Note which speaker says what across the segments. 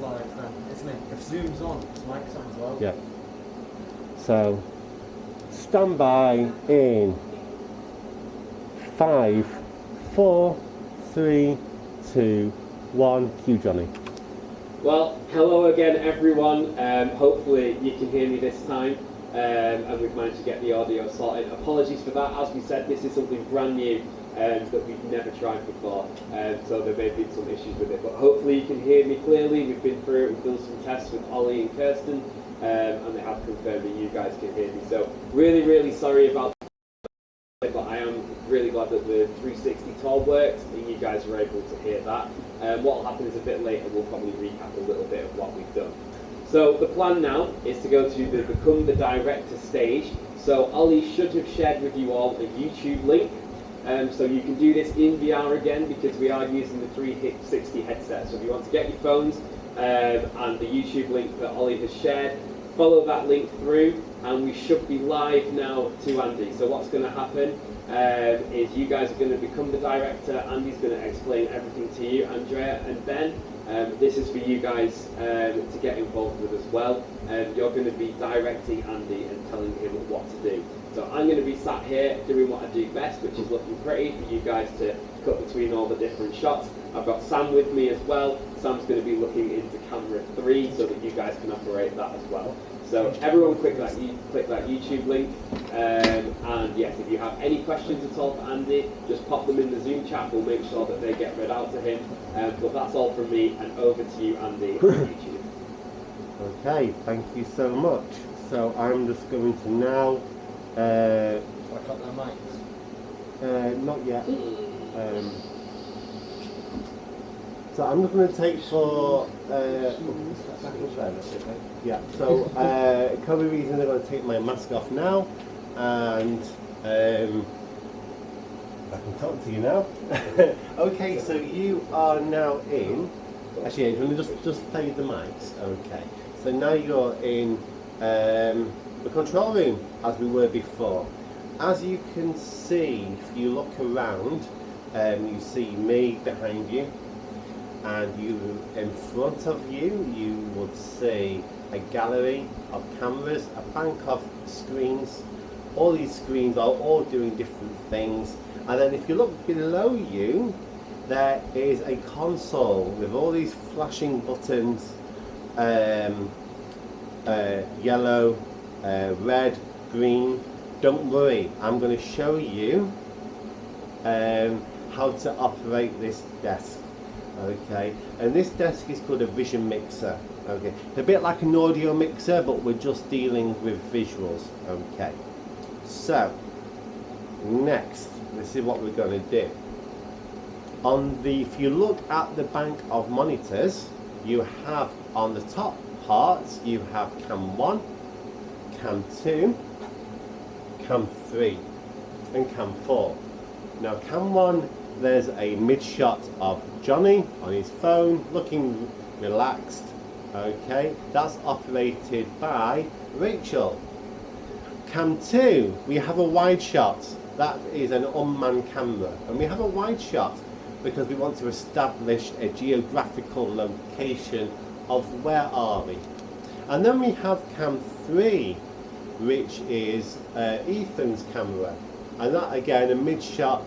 Speaker 1: live then, isn't it? If Zoom's on, it's mic's on as well.
Speaker 2: Yeah. So, stand by in 5, 4, 3, 2, 1. Cue Johnny.
Speaker 3: Well, hello again, everyone. Hopefully you can hear me this time, and we've managed to get the audio sorted. Apologies for that. As we said, this is something brand new that we've never tried before, so there may have been some issues with it. But hopefully you can hear me clearly. We've been through it. We've done some tests with Ollie and Kirsten, and they have confirmed that you guys can hear me. So really, really sorry about that, but I am really glad that the 360 tour worked and you guys were able to hear that. What will happen is a bit later we'll probably recap a little bit of what we've done. So the plan now is to go to the Become the Director stage. So Ollie should have shared with you all a YouTube link. So you can do this in VR again because we are using the 360 headset. So if you want to get your phones and the YouTube link that Ollie has shared, follow that link through and we should be live now to Andy. So what's going to happen is you guys are going to become the director. Andy's going to explain everything to you, Andrea and Ben. This is for you guys to get involved with as well. You're going to be directing Andy and telling him what to do. So I'm going to be sat here doing what I do best, which is looking pretty for you guys to cut between all the different shots. I've got Sam with me as well. Sam's going to be looking into camera 3 so that you guys can operate that as well. So everyone click that YouTube link, and yes, if you have any questions at all for Andy, just pop them in the Zoom chat. We'll make sure that they get read out to him. But that's all from me, and over to you, Andy, on YouTube.
Speaker 2: Okay, thank you so much. So I'm just going to now.
Speaker 1: I got their mics.
Speaker 2: Not yet. So I'm just going to take for yeah. So COVID reasons, I'm going to take my mask off now, and I can talk to you now. Okay, so you are now in. Actually, let me just fade the mics. Okay. So now you're in the control room as we were before. As you can see, if you look around, you see me behind you, and you in front of you, you would see a gallery of cameras, a bank of screens. All these screens are all doing different things. And then if you look below you, there is a console with all these flashing buttons, yellow, red, green. Don't worry, I'm going to show you how to operate this desk. Okay, and this desk is called a vision mixer. Okay, it's a bit like an audio mixer, but we're just dealing with visuals. Okay, so next, this is what we're going to do. If you look at the bank of monitors, you have on the top part, you have cam 1, cam 2, cam 3, and cam 4. Now cam 1, there's a mid shot of Johnny on his phone looking relaxed. Okay, that's operated by Rachel. Cam 2, we have a wide shot. That is an unmanned camera, and we have a wide shot because we want to establish a geographical location of where are we. And then we have cam 3, which is Ethan's camera, and that again a mid shot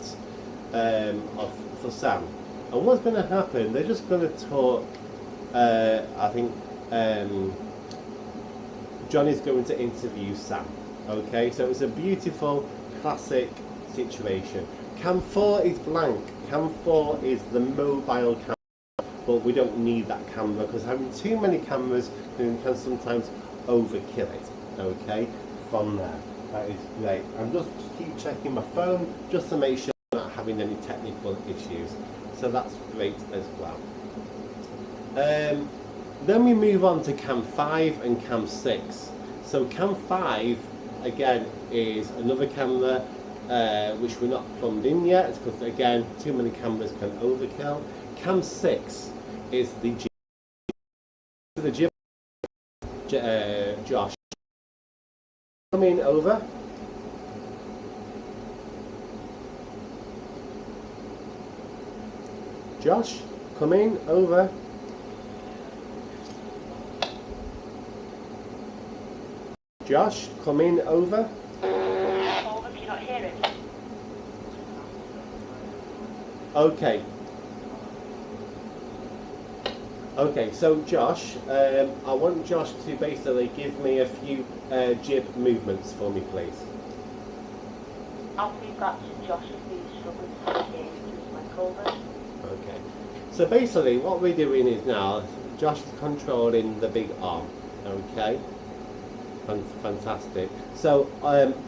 Speaker 2: for Sam. And what's going to happen, they're just going to talk. I think Johnny's going to interview Sam. Okay, so it's a beautiful classic situation. Cam 4 is blank. Cam 4 is the mobile camera, but we don't need that camera because having too many cameras can sometimes overkill it. Okay, from there. That is great. I'm just keep checking my phone just to make sure I'm not having any technical issues. So that's great as well. Then we move on to cam 5 and cam 6. So cam 5 again is another camera which we're not plumbed in yet because again too many cameras can overkill. Cam 6 is the Josh. Come in over. Josh, come in over. Josh, come in, over.
Speaker 4: Over, can you not hear it?
Speaker 2: Okay. Okay, so Josh, I want Josh to basically give me a few jib movements for me, please.
Speaker 4: I'll feed that to Josh if he's struggling to engage his mic over.
Speaker 2: Okay. So basically what we're doing is now, Josh is controlling the big arm. Okay. Fantastic. So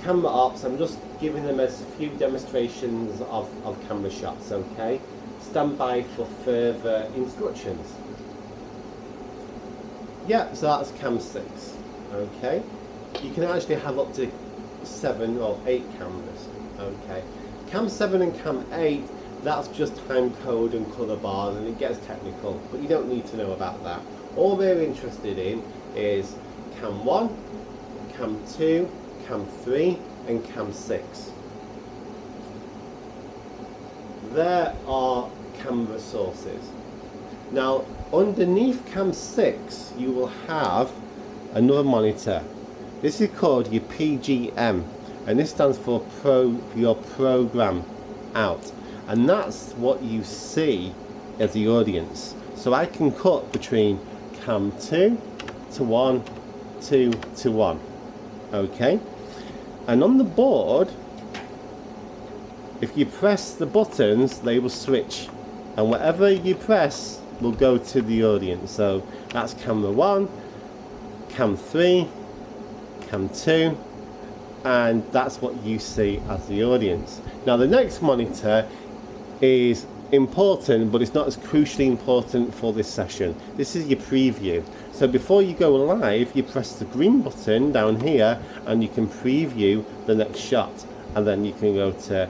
Speaker 2: camera ops, I'm just giving them a few demonstrations of camera shots, okay? Stand by for further instructions. Yeah, so that's cam 6, okay? You can actually have up to 7 or 8 cameras, okay? Cam 7 and cam 8, that's just time code and colour bars, and it gets technical, but you don't need to know about that. All we're interested in is cam 1, cam 2, cam 3 and cam 6. There are camera sources. Now underneath cam 6 you will have another monitor. This is called your PGM, and this stands for your program out, and that's what you see as the audience. So I can cut between cam 2 to 1, 2 to 1. Okay, and on the board, if you press the buttons, they will switch, and whatever you press will go to the audience. So that's camera 1, cam 3, cam 2, and that's what you see as the audience. Now the next monitor is important, but it's not as crucially important for this session. This is your preview. So before you go live, you press the green button down here and you can preview the next shot, and then you can go to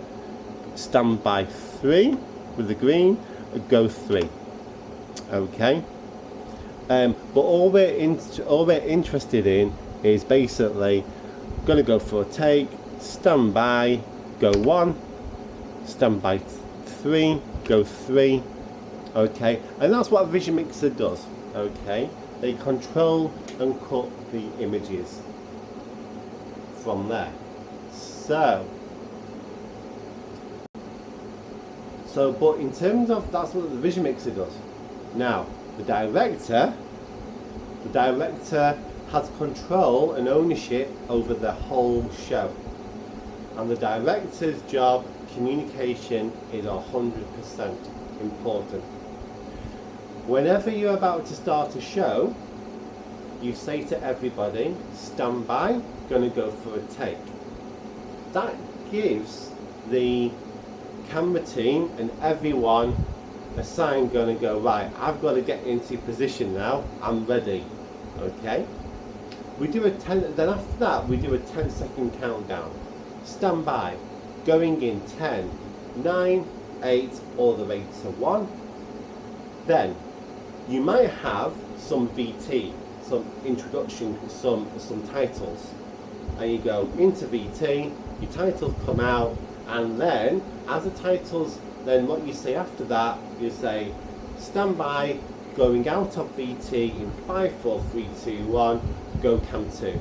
Speaker 2: standby 3 with the green, go 3. Okay, but all we're interested in is basically going to go for a take, standby, go 1, standby 3, go 3. Okay, and that's what Vision Mixer does. Okay, they control and cut the images from there. But in terms of, that's what the Vision Mixer does. Now the director has control and ownership over the whole show, and the director's job, communication, is 100% important. Whenever you're about to start a show, you say to everybody, stand by, gonna go for a take. That gives the camera team and everyone a sign, gonna go, right, I've got to get into position now, I'm ready. Okay, we do a 10, then after that we do a 10-second countdown. Stand by, going in 10, 9, 8, all the way to 1. Then you might have some VT, some introduction, some titles, and you go into VT, your titles come out, and then as the titles, then what you say after that, you say stand by, going out of VT in 5, 4, 3, 2, 1, go cam 2.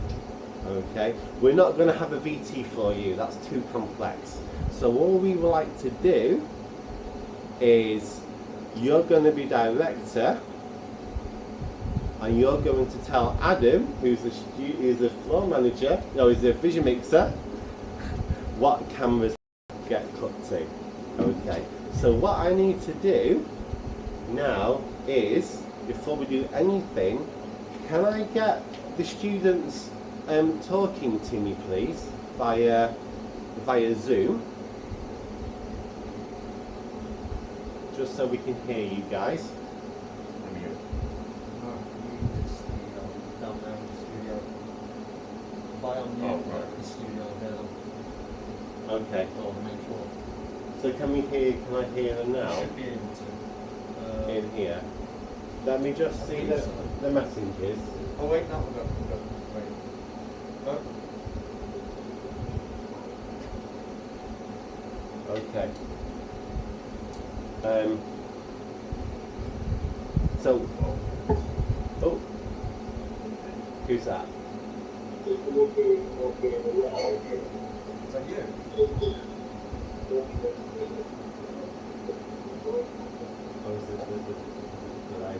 Speaker 2: Okay, we're not going to have a VT for you, that's too complex. So all we would like to do is, you're going to be director, and you're going to tell Adam, who's the floor manager, no, he's the Vision Mixer, what cameras get cut to. Okay, so what I need to do now is, before we do anything, can I get the students talking to me, please, via Zoom, just so we can hear you guys.
Speaker 1: I'm here. No, you just down there in the studio. Buy on mute, the studio available.
Speaker 2: Okay.
Speaker 1: Or the main floor.
Speaker 2: So can I hear them now?
Speaker 1: You should be able to.
Speaker 2: In here. Let me just see the messages.
Speaker 1: Oh wait, no, we've got, wait. Oh.
Speaker 2: Okay. So, oh, who's that?
Speaker 1: Is that you?
Speaker 2: Or is it the delay?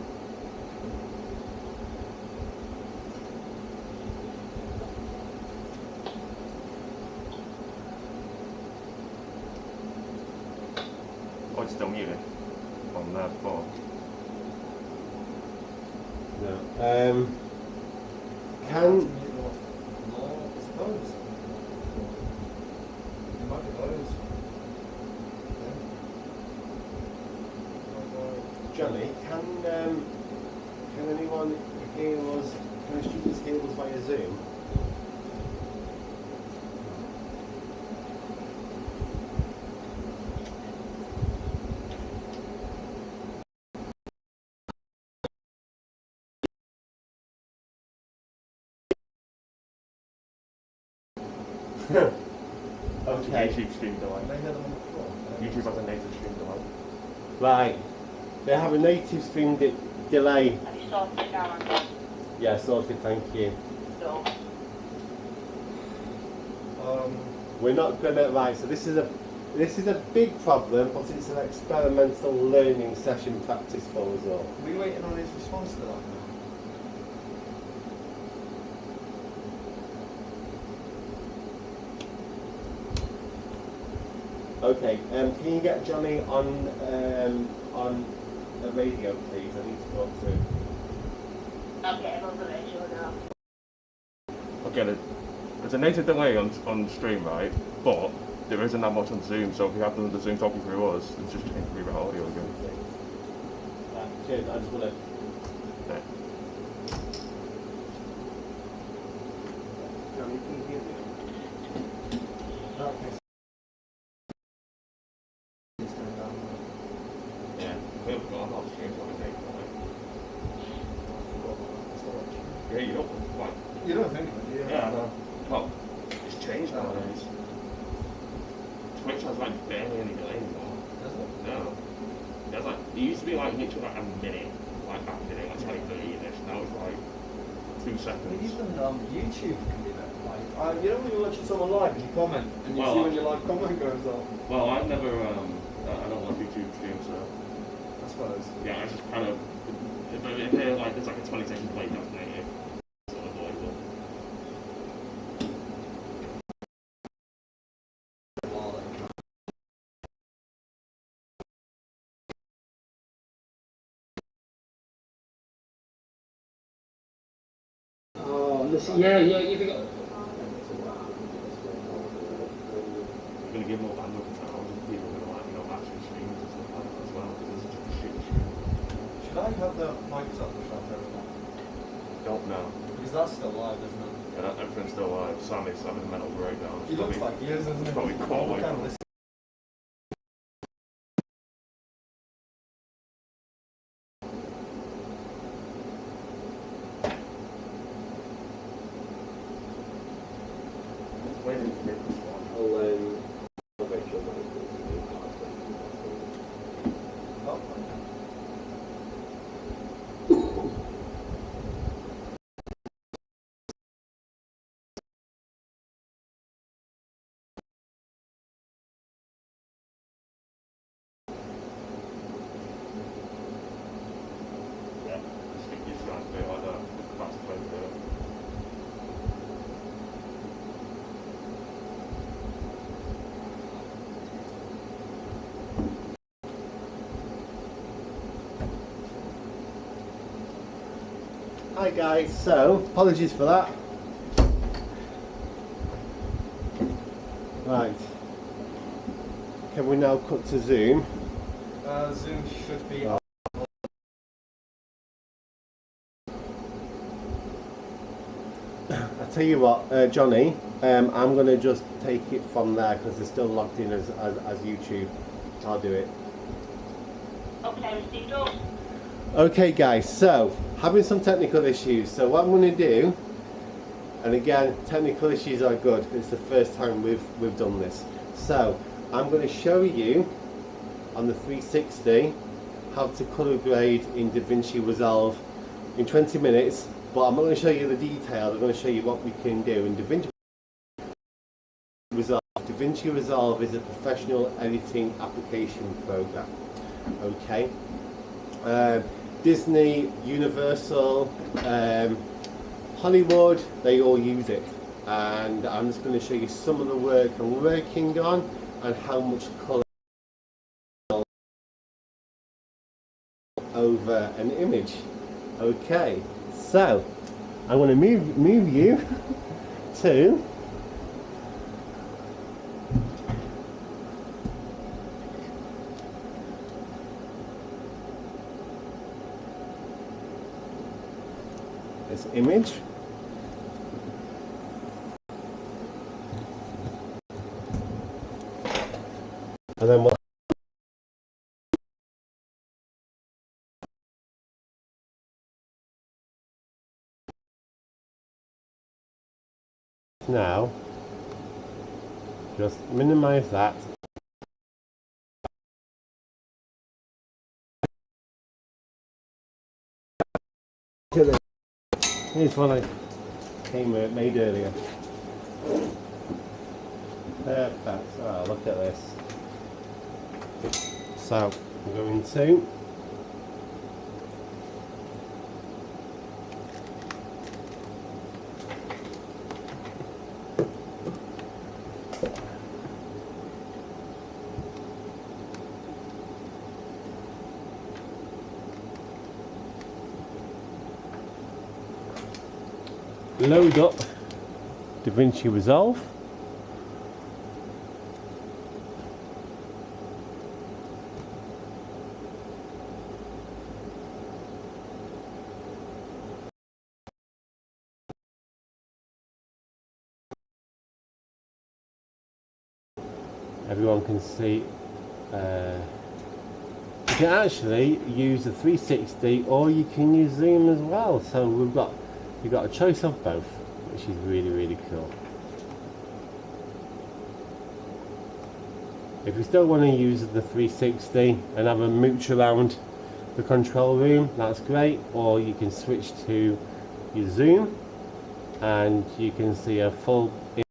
Speaker 5: Oh, it's still muted on the phone.
Speaker 2: No.
Speaker 1: No, I suppose. It might be those.
Speaker 2: Johnny, can anyone hear us? Can the students hear us via Zoom? Okay.
Speaker 5: YouTube stream delay.
Speaker 1: They heard them on the floor.
Speaker 5: YouTube has a native stream delay.
Speaker 2: Right. They have a native stream delay.
Speaker 4: Have you sorted it now, Andy?
Speaker 2: Yeah, sorted. Thank you.
Speaker 4: No.
Speaker 2: We're not gonna. Right. So this is a big problem, but it's an experimental learning session practice for us all.
Speaker 1: Are we waiting on his response to that now?
Speaker 2: Okay. Can you get Johnny on a radio, please? I need to talk to him.
Speaker 4: Okay, I'm on the radio now.
Speaker 5: Okay, there's a native delay on stream, right? But there isn't that much on Zoom, so if you have the Zoom talking through us, it's just changing through the audio again.
Speaker 2: Right. Cheers. I just want to.
Speaker 5: Yeah.
Speaker 2: Johnny, can you hear me?
Speaker 1: No, okay. It's going down.
Speaker 5: Yeah. We haven't got a lot of streams on the native delay. Yeah, you don't like.
Speaker 1: You don't think of it, do you?
Speaker 5: Yeah, I know. Well, it's changed nowadays. Twitch has like barely any delay anymore.
Speaker 1: Does it?
Speaker 5: No. There's like, it used to be like literally like a minute, like back in the day, like 20, 30 ish. Now it's like 2 seconds.
Speaker 1: Even YouTube can be that. Like, you know when you're watching someone live and you comment, and you
Speaker 5: Well,
Speaker 1: see when your live comment goes off?
Speaker 5: Well, I've never, I don't watch YouTube streams, so
Speaker 1: I suppose.
Speaker 5: yeah, I just kind of, if they're like, there's like a 20-second delay, definitely, it's unavoidable.
Speaker 3: Oh, listen, yeah, you've got.
Speaker 5: We're going to give more bandwidth to technology, people are going to like, match your streams and stuff like that as well, because this is just a shit stream.
Speaker 1: Should I have the Microsoft or should I throw it back?
Speaker 5: Don't know.
Speaker 1: Because that's still live, isn't it?
Speaker 5: Yeah, everything's still live. Sam is having a mental breakdown.
Speaker 1: He looks like he is, doesn't he?
Speaker 5: Probably quite away
Speaker 1: Kind
Speaker 5: from
Speaker 1: of
Speaker 5: it. Where did you get this one?
Speaker 3: I'll make sure that
Speaker 1: Oh,
Speaker 5: Yeah, just think these guys do it like that. That's the way to do it.
Speaker 2: Hi guys. So apologies for that. Right. Can we now cut to Zoom?
Speaker 1: Zoom should be.
Speaker 2: Oh. I tell you what, Johnny, I'm going to just take it from there because they're still logged in as YouTube. I'll do it.
Speaker 4: Okay, received all.
Speaker 2: Okay guys, so having some technical issues. So what I'm going to do, and again, technical issues are good. It's the first time we've done this. So I'm going to show you on the 360 how to color grade in DaVinci Resolve in 20 minutes. but I'm not going to show you the details. I'm going to show you what we can do in DaVinci Resolve. DaVinci Resolve is a professional editing application program. Okay. Disney, Universal, Hollywood, they all use it, and I'm just going to show you some of the work I'm working on and how much colour over an image. Okay, so I'm going to move you to this image. And then what now, just minimize that. Here's one I made earlier. Perfect. Oh, look at this. So I'm going to load up DaVinci Resolve. Everyone can see you can actually use the 360 or you can use zoom as well, so you've got a choice of both, which is really cool. If you still want to use the 360 and have a mooch around the control room, that's great, or you can switch to your zoom and you can see a full image.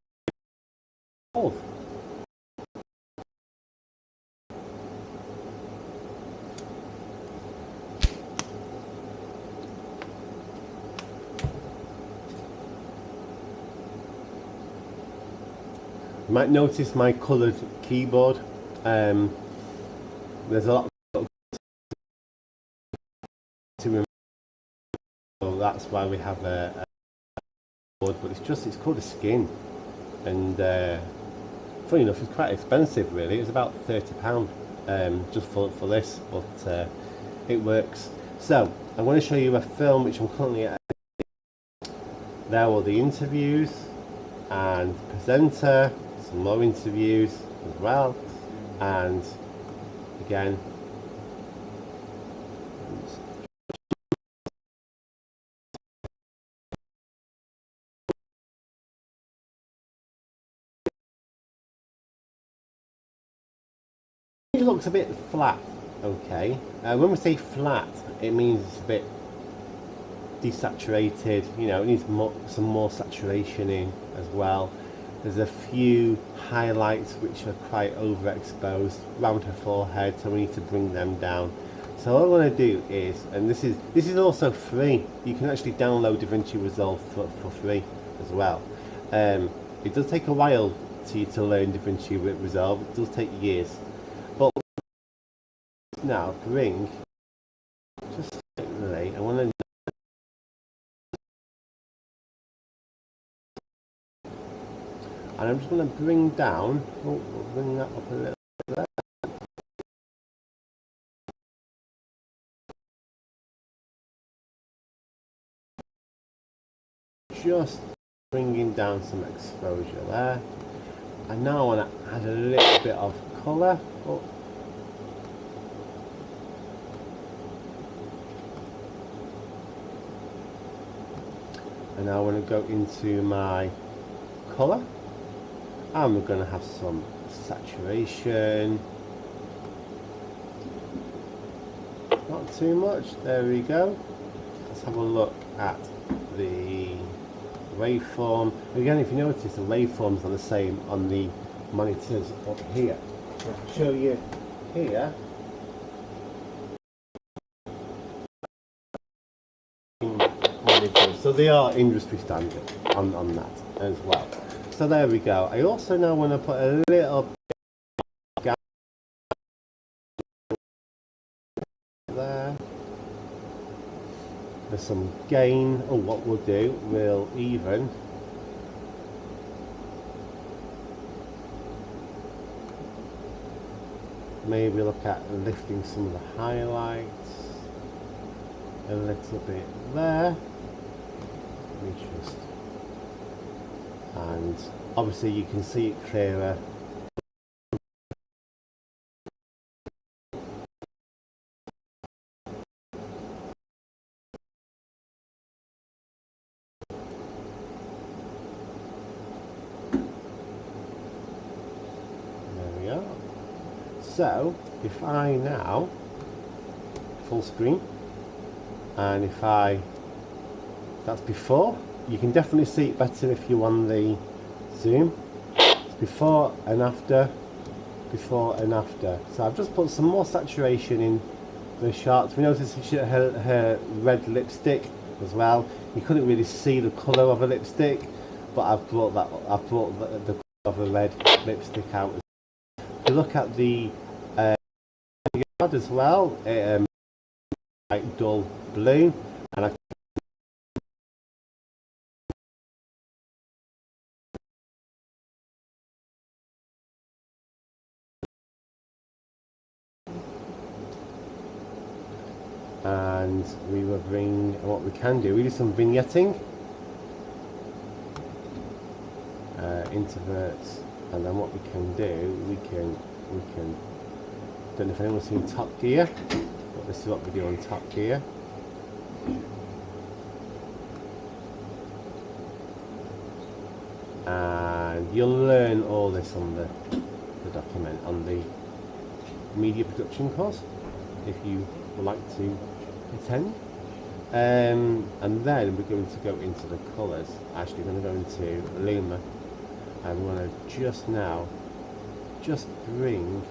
Speaker 2: You might notice my coloured keyboard. There's a lot to remember, so that's why we have a board, but it's called a skin, and funny enough it's quite expensive really. It's about £30 just for this, but it works. So I'm going to show you a film which I'm currently at. There were the interviews and presenter, some more interviews as well, and again it looks a bit flat. Okay, when we say flat, it means it's a bit desaturated, you know, it needs some more saturation in as well. There's a few highlights which are quite overexposed around her forehead, so we need to bring them down. So what I want to do is, and this is also free, you can actually download DaVinci Resolve for free as well. It does take a while to learn DaVinci Resolve, it does take years, but now bring just slightly, I want to and I'm just going to bring down, bring that up a little bit there. Just bringing down some exposure there. And now I want to add a little bit of colour. Oh. And now I want to go into my colour. And we're going to have some saturation, not too much. There we go. Let's have a look at the waveform. Again, if you notice, the waveforms are the same on the monitors up here. So I'll show you here. Monitors. So they are industry standard on that as well. So there we go. I also now want to put a little gap there. There's some gain. Oh, what we'll do, we'll even maybe look at lifting some of the highlights a little bit there. Let me just, and obviously you can see it clearer. There we are. So if I now full screen, and if I, that's before, you can definitely see it better if you're on the zoom. It's before and after, before and after. So I've just put some more saturation in the shots. We noticed her red lipstick as well. You couldn't really see the colour of a lipstick, but I've brought the colour of a red lipstick out. If you look at the as well, like dull blue, and we will bring, what we can do, we do some vignetting, introverts, and then what we can do, we can don't know if anyone's seen Top Gear, but this is what we do on Top Gear. And you'll learn all this on the document, on the media production course, if you would like to attend. And then we're going to go into the colours. Actually, we're going to go into Luma, and we're going to just now bring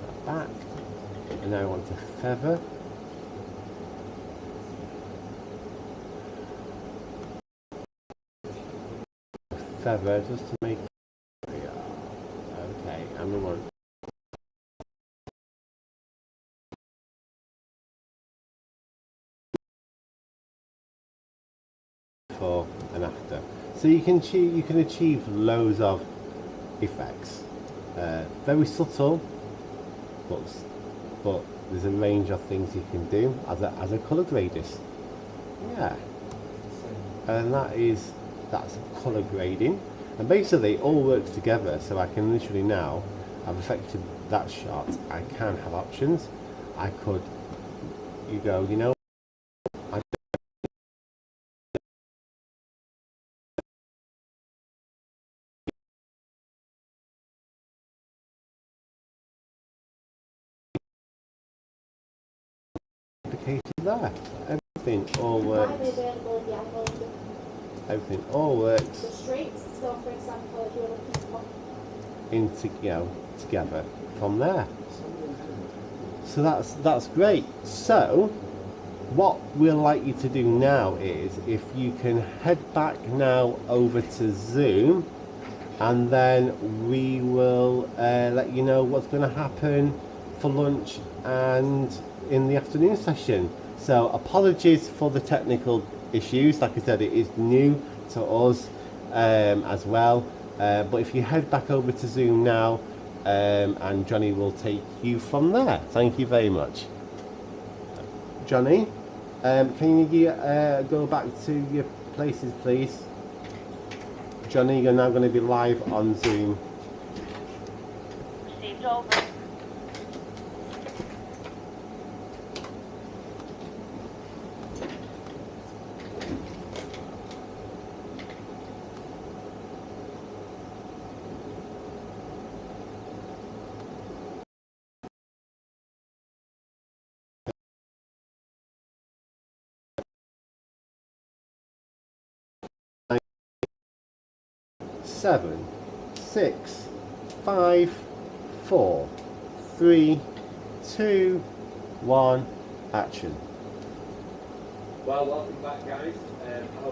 Speaker 2: that back, and now I want to feather. Feather just to make it, okay, and we want before and after. So you can achieve loads of effects, very subtle, but there's a range of things you can do as a colour gradist. Yeah, and that's colour grading, and basically it all works together. So I can literally now, I've affected that shot, I can have options. I could, you know, I duplicated there. Everything all works. Everything all works.
Speaker 6: The streets, so for example, if you were looking
Speaker 2: together from there. So that's great. So what we'd like you to do now is, if you can head back now over to Zoom, and then we will let you know what's going to happen for lunch and in the afternoon session. So apologies for the technical issues. Like I said, it is new to us as well, but if you head back over to Zoom now, and Johnny will take you from there. Thank you very much. Johnny, can you go back to your places, please? Johnny, you're now going to be live on Zoom.
Speaker 4: Received over.
Speaker 2: 7, 6, 5, 4, 3, 2, 1, action.
Speaker 3: Well, welcome back, guys. I hope